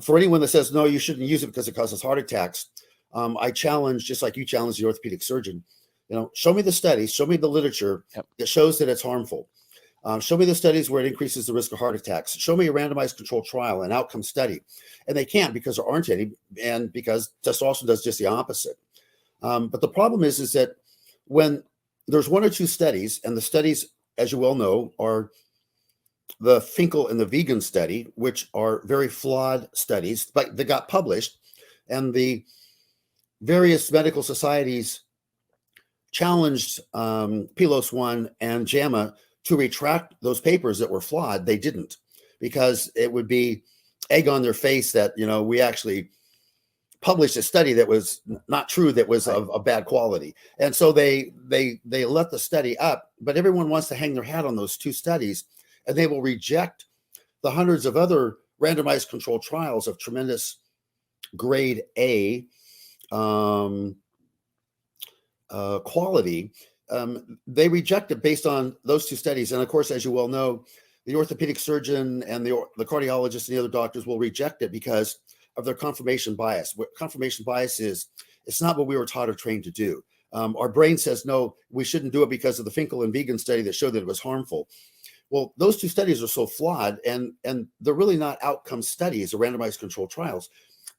For anyone that says, no, you shouldn't use it because it causes heart attacks, I challenge, just like you challenge the orthopedic surgeon, show me the studies, show me the literature that shows that it's harmful. Show me the studies where it increases the risk of heart attacks. Show me a randomized controlled trial, an outcome study. And they can't because there aren't any, and because testosterone does just the opposite. But the problem is that when there's one or two studies, and the studies, as you well know, are the Finkel and the vegan study, which are very flawed studies, but they got published, and the various medical societies challenged PLOS One and JAMA to retract those papers that were flawed. They didn't, because it would be egg on their face that, we actually published a study that was not true, that was of bad quality. And so they let the study up, but everyone wants to hang their hat on those two studies, and they will reject the hundreds of other randomized controlled trials of tremendous grade A quality. They reject it based on those two studies. And of course, as you well know, the orthopedic surgeon and the cardiologist and the other doctors will reject it because of their confirmation bias. What confirmation bias is, it's not what we were taught or trained to do. Our brain says, no, we shouldn't do it because of the Finkel and vegan study that showed that it was harmful. Well, those two studies are so flawed, and they're really not outcome studies or randomized controlled trials.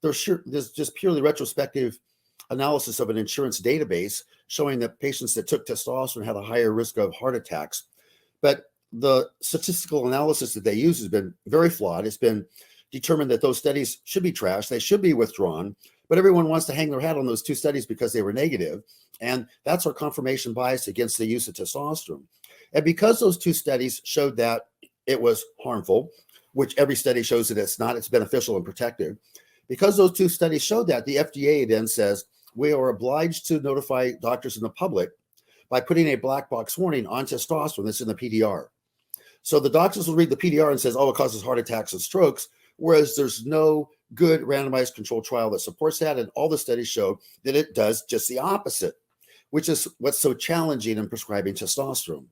There's just purely retrospective analysis of an insurance database showing that patients that took testosterone had a higher risk of heart attacks. But the statistical analysis that they use has been very flawed. It's been determined that those studies should be trashed. They should be withdrawn. But everyone wants to hang their hat on those two studies because they were negative. And that's our confirmation bias against the use of testosterone. And because those two studies showed that it was harmful, which every study shows that it's not, it's beneficial and protective. Because those two studies showed that, the FDA then says, we are obliged to notify doctors and the public by putting a black box warning on testosterone that's in the PDR. So the doctors will read the PDR and says, oh, it causes heart attacks and strokes, whereas there's no good randomized controlled trial that supports that. And all the studies show that it does just the opposite, which is what's so challenging in prescribing testosterone.